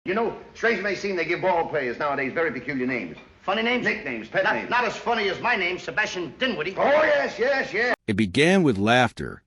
You know, strange it may seem, they give ball players nowadays very peculiar names. Funny names? Nicknames, pet names. Not as funny as my name, Sebastian Dinwiddie. Oh, yes. It began with laughter,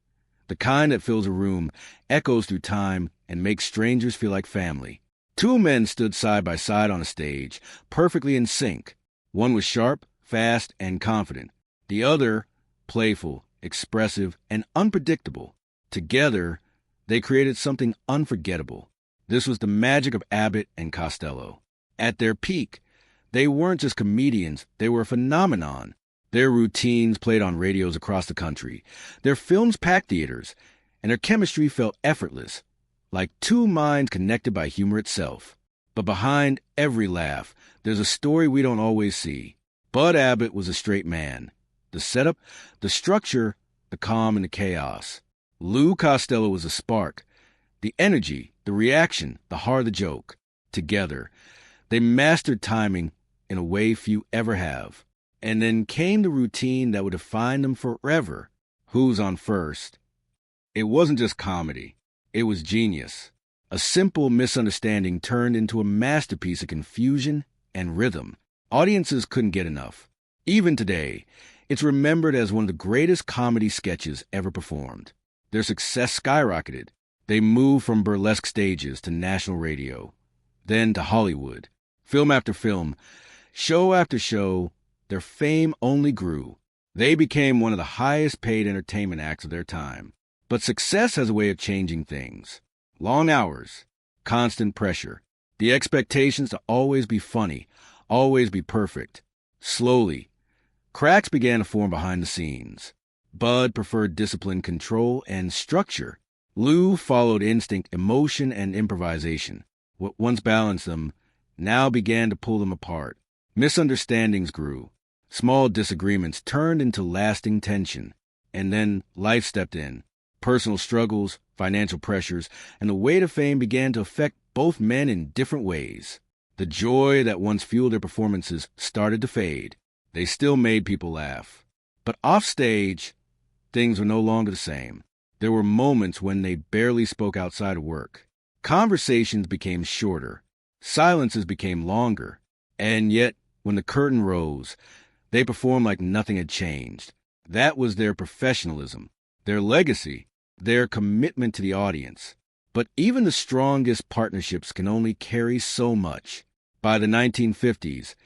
the kind that fills a room, echoes through time, and makes strangers feel like family. Two men stood side by side on a stage, perfectly in sync. One was sharp, fast, and confident. The other, playful, expressive, and unpredictable. Together, they created something unforgettable. This was the magic of Abbott and Costello. At their peak, they weren't just comedians, they were a phenomenon. Their routines played on radios across the country. Their films packed theaters, and their chemistry felt effortless, like two minds connected by humor itself. But behind every laugh, there's a story we don't always see. Bud Abbott was a straight man. The setup, the structure, the calm and the chaos. Lou Costello was a spark. The energy, the reaction, the heart of the joke. Together, they mastered timing in a way few ever have. And then came the routine that would define them forever. Who's on first? It wasn't just comedy. It was genius. A simple misunderstanding turned into a masterpiece of confusion and rhythm. Audiences couldn't get enough. Even today, it's remembered as one of the greatest comedy sketches ever performed. Their success skyrocketed. They moved from burlesque stages to national radio, then to Hollywood. Film after film, show after show, their fame only grew. They became one of the highest paid entertainment acts of their time. But success has a way of changing things. Long hours, constant pressure, the expectations to always be funny, always be perfect. Slowly, cracks began to form behind the scenes. Bud preferred discipline, control, and structure. Lou followed instinct, emotion, and improvisation. What once balanced them now began to pull them apart. Misunderstandings grew. Small disagreements turned into lasting tension. And then life stepped in. Personal struggles, financial pressures, and the weight of fame began to affect both men in different ways. The joy that once fueled their performances started to fade. They still made people laugh. But offstage, things were no longer the same. There were moments when they barely spoke outside of work. Conversations became shorter. Silences became longer. And yet, when the curtain rose, they performed like nothing had changed. That was their professionalism, their legacy, their commitment to the audience. But even the strongest partnerships can only carry so much. By the 1950s,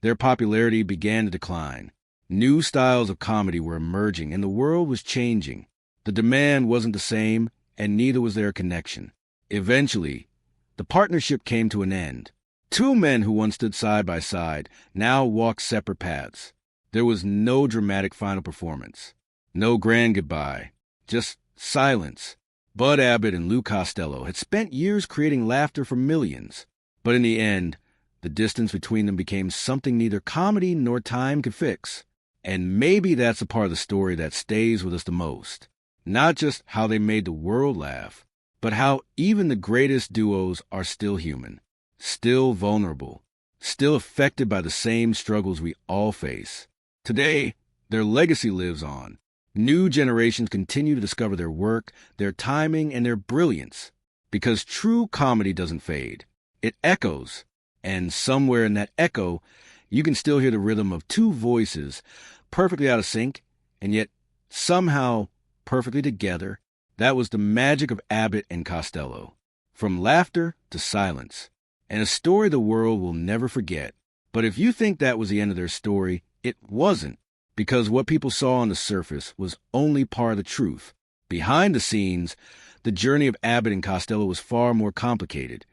their popularity began to decline. New styles of comedy were emerging, and the world was changing. The demand wasn't the same, and neither was their connection. Eventually, the partnership came to an end. Two men who once stood side by side now walked separate paths. There was no dramatic final performance, no grand goodbye, just silence. Bud Abbott and Lou Costello had spent years creating laughter for millions, but in the end, the distance between them became something neither comedy nor time could fix. And maybe that's the part of the story that stays with us the most. Not just how they made the world laugh, but how even the greatest duos are still human, still vulnerable, still affected by the same struggles we all face. Today, their legacy lives on. New generations continue to discover their work, their timing, and their brilliance. Because true comedy doesn't fade. It echoes. And somewhere in that echo, you can still hear the rhythm of two voices, perfectly out of sync, and yet somehow perfectly together. That was the magic of Abbott and Costello. From laughter to silence. And a story the world will never forget. But if you think that was the end of their story, it wasn't. Because what people saw on the surface was only part of the truth. Behind the scenes, the journey of Abbott and Costello was far more complicated,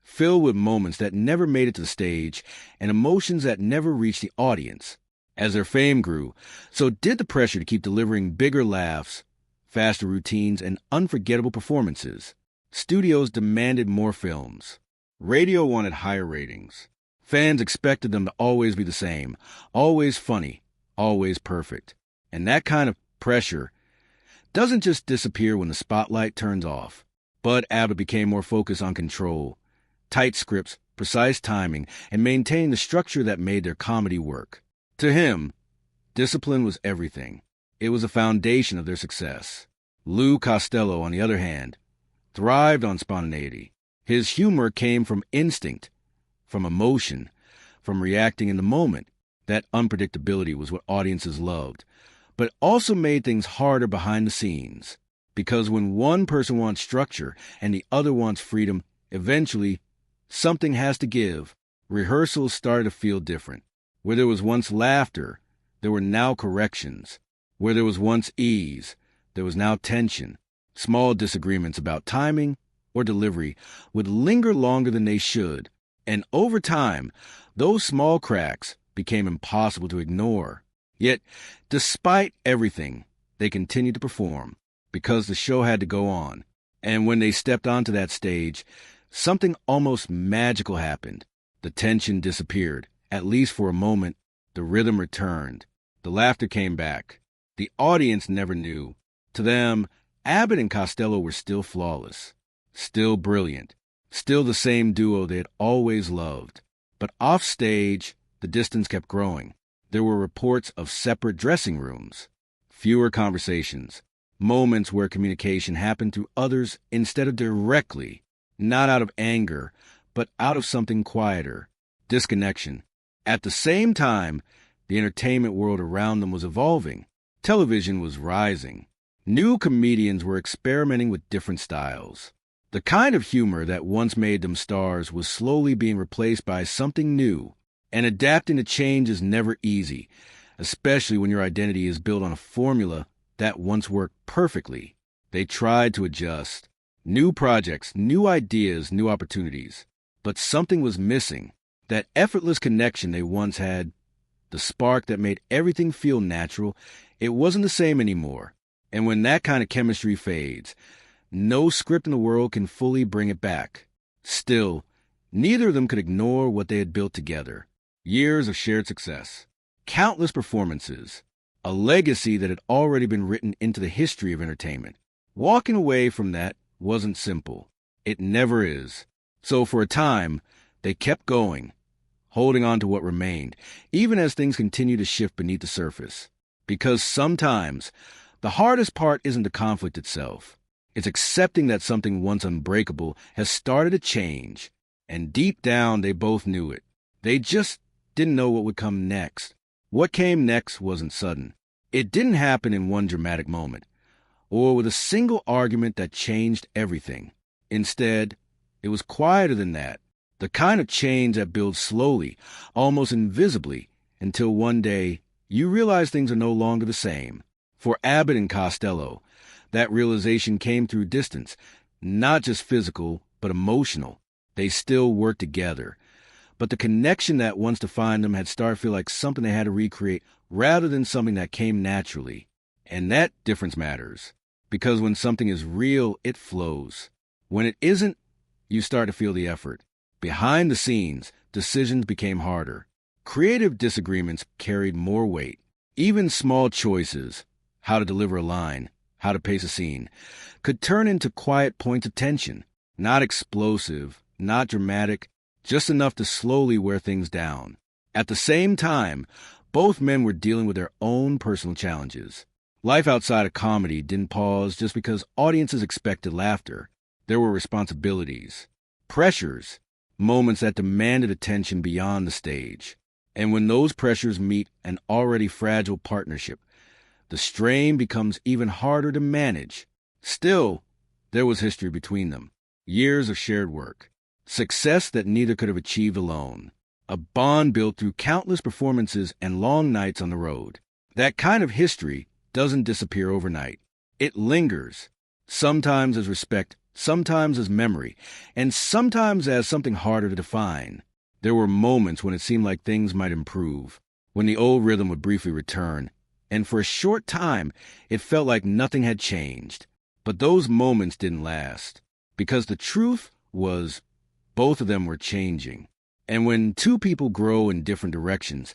filled with moments that never made it to the stage and emotions that never reached the audience. As their fame grew, so did the pressure to keep delivering bigger laughs, faster routines, and unforgettable performances. Studios demanded more films. Radio wanted higher ratings. Fans expected them to always be the same, always funny, always perfect. And that kind of pressure doesn't just disappear when the spotlight turns off. Bud Abbott became more focused on control, tight scripts, precise timing, and maintaining the structure that made their comedy work. To him, discipline was everything. It was the foundation of their success. Lou Costello, on the other hand, thrived on spontaneity. His humor came from instinct, from emotion, from reacting in the moment. That unpredictability was what audiences loved, but also made things harder behind the scenes. Because when one person wants structure and the other wants freedom, eventually something has to give. Rehearsals started to feel different. Where there was once laughter, there were now corrections. Where there was once ease, there was now tension. Small disagreements about timing or delivery would linger longer than they should, and over time, those small cracks became impossible to ignore. Yet, despite everything, they continued to perform, because the show had to go on. And when they stepped onto that stage, something almost magical happened. The tension disappeared, at least for a moment. The rhythm returned. The laughter came back. The audience never knew. To them, Abbott and Costello were still flawless, still brilliant, still the same duo they had always loved. But off stage, the distance kept growing. There were reports of separate dressing rooms, fewer conversations, moments where communication happened through others instead of directly, not out of anger, but out of something quieter, disconnection. At the same time, the entertainment world around them was evolving. Television was rising. New comedians were experimenting with different styles. The kind of humor that once made them stars was slowly being replaced by something new. And adapting to change is never easy, especially when your identity is built on a formula that once worked perfectly. They tried to adjust. New projects, new ideas, new opportunities. But something was missing. That effortless connection they once had, the spark that made everything feel natural, it wasn't the same anymore. And when that kind of chemistry fades, no script in the world can fully bring it back. Still, neither of them could ignore what they had built together. Years of shared success, countless performances, a legacy that had already been written into the history of entertainment. Walking away from that wasn't simple. It never is. So for a time, they kept going, holding on to what remained, even as things continued to shift beneath the surface. Because sometimes, the hardest part isn't the conflict itself. It's accepting that something once unbreakable has started to change. And deep down, they both knew it. They just didn't know what would come next. What came next wasn't sudden. It didn't happen in one dramatic moment, or with a single argument that changed everything. Instead, it was quieter than that. The kind of change that builds slowly, almost invisibly, until one day you realize things are no longer the same. For Abbott and Costello, that realization came through distance, not just physical, but emotional. They still worked together, but the connection that once defined them had started to feel like something they had to recreate rather than something that came naturally. And that difference matters, because when something is real, it flows. When it isn't, you start to feel the effort. Behind the scenes, decisions became harder. Creative disagreements carried more weight. Even small choices, how to deliver a line, how to pace a scene, could turn into quiet points of tension. Not explosive, not dramatic, just enough to slowly wear things down. At the same time, both men were dealing with their own personal challenges. Life outside of comedy didn't pause just because audiences expected laughter. There were responsibilities, pressures, moments that demanded attention beyond the stage. And when those pressures meet an already fragile partnership, the strain becomes even harder to manage. Still, there was history between them. Years of shared work. Success that neither could have achieved alone. A bond built through countless performances and long nights on the road. That kind of history doesn't disappear overnight. It lingers, sometimes as respect, sometimes as memory, and sometimes as something harder to define. There were moments when it seemed like things might improve, when the old rhythm would briefly return, and for a short time it felt like nothing had changed. But those moments didn't last, because the truth was both of them were changing. And when two people grow in different directions,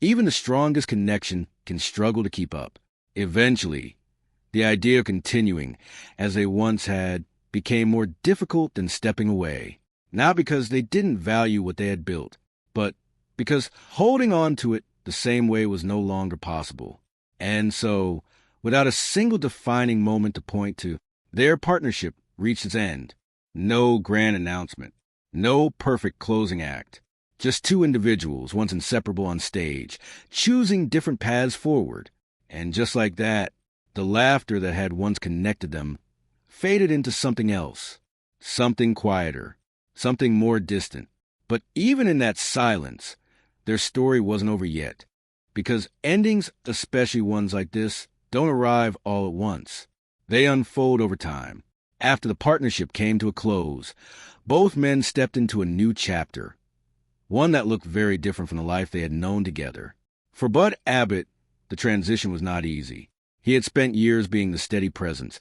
even the strongest connection can struggle to keep up. Eventually, the idea of continuing, as they once had, became more difficult than stepping away. Not because they didn't value what they had built, but because holding on to it the same way was no longer possible. And so, without a single defining moment to point to, their partnership reached its end. No grand announcement. No perfect closing act. Just two individuals, once inseparable on stage, choosing different paths forward. And just like that, the laughter that had once connected them faded into something else. Something quieter. Something more distant. But even in that silence, their story wasn't over yet. Because endings, especially ones like this, don't arrive all at once. They unfold over time. After the partnership came to a close, both men stepped into a new chapter. One that looked very different from the life they had known together. For Bud Abbott, the transition was not easy. He had spent years being the steady presence,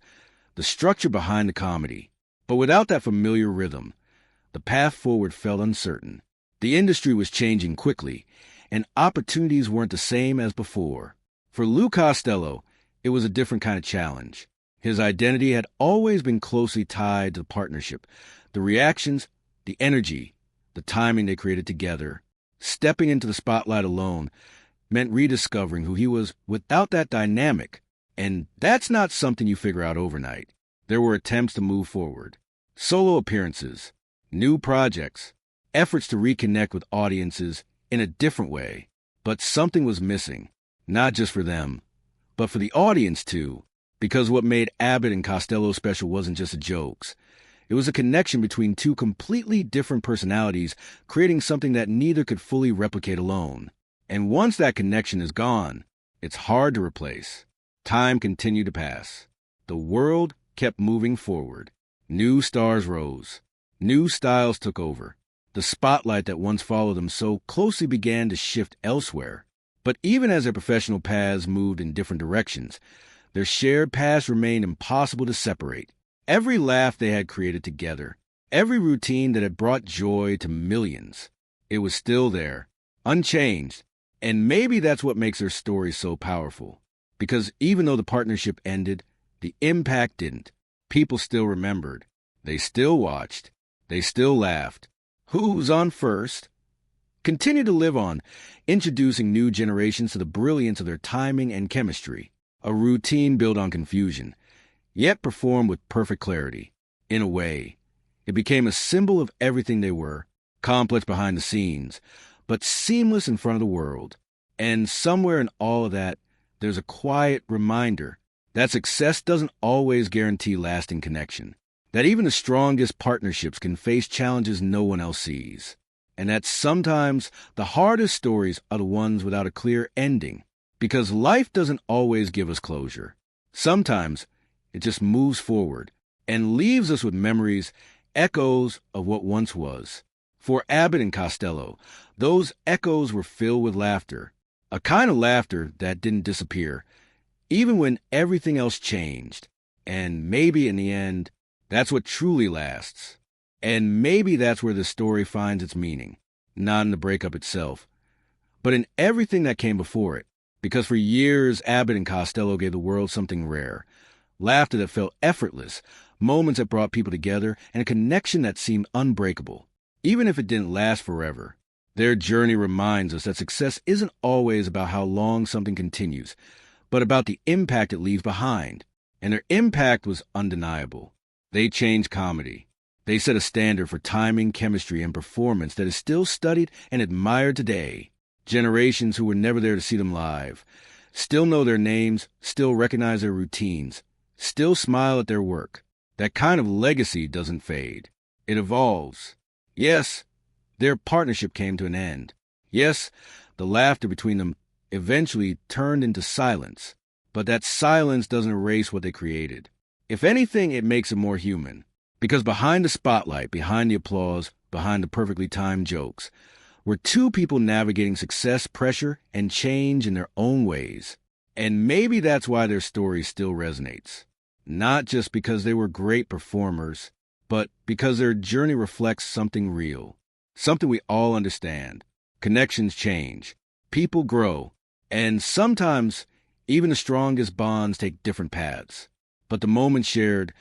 the structure behind the comedy. But without that familiar rhythm, the path forward felt uncertain. The industry was changing quickly, and opportunities weren't the same as before. For Lou Costello, it was a different kind of challenge. His identity had always been closely tied to the partnership, the reactions, the energy, the timing they created together. Stepping into the spotlight alone meant rediscovering who he was without that dynamic, and that's not something you figure out overnight. There were attempts to move forward. Solo appearances, new projects, efforts to reconnect with audiences in a different way. But something was missing, not just for them, but for the audience too, because what made Abbott and Costello special wasn't just the jokes. It was a connection between two completely different personalities, creating something that neither could fully replicate alone. And once that connection is gone, it's hard to replace. Time continued to pass. The world kept moving forward. New stars rose. New styles took over. The spotlight that once followed them so closely began to shift elsewhere. But even as their professional paths moved in different directions, their shared past remained impossible to separate. Every laugh they had created together, every routine that had brought joy to millions, it was still there, unchanged. And maybe that's what makes their story so powerful. Because even though the partnership ended, the impact didn't. People still remembered. They still watched. They still laughed. Who's on first? Continue to live on, introducing new generations to the brilliance of their timing and chemistry. A routine built on confusion, yet performed with perfect clarity. In a way, it became a symbol of everything they were, complex behind the scenes, but seamless in front of the world. And somewhere in all of that, there's a quiet reminder that success doesn't always guarantee lasting connection, that even the strongest partnerships can face challenges no one else sees, and that sometimes the hardest stories are the ones without a clear ending, because life doesn't always give us closure. Sometimes it just moves forward and leaves us with memories, echoes of what once was. For Abbott and Costello, those echoes were filled with laughter, a kind of laughter that didn't disappear, even when everything else changed. And maybe in the end, that's what truly lasts. And maybe that's where the story finds its meaning, not in the breakup itself, but in everything that came before it. Because for years, Abbott and Costello gave the world something rare. Laughter that felt effortless, moments that brought people together, and a connection that seemed unbreakable, even if it didn't last forever. Their journey reminds us that success isn't always about how long something continues, but about the impact it leaves behind. And their impact was undeniable. They changed comedy. They set a standard for timing, chemistry, and performance that is still studied and admired today. Generations who were never there to see them live still know their names, still recognize their routines, still smile at their work. That kind of legacy doesn't fade. It evolves. Yes, their partnership came to an end. Yes, the laughter between them eventually turned into silence. But that silence doesn't erase what they created. If anything, it makes it more human. Because behind the spotlight, behind the applause, behind the perfectly timed jokes, were two people navigating success, pressure, and change in their own ways. And maybe that's why their story still resonates. Not just because they were great performers, but because their journey reflects something real, something we all understand. Connections change, people grow, and sometimes even the strongest bonds take different paths. But the moments shared,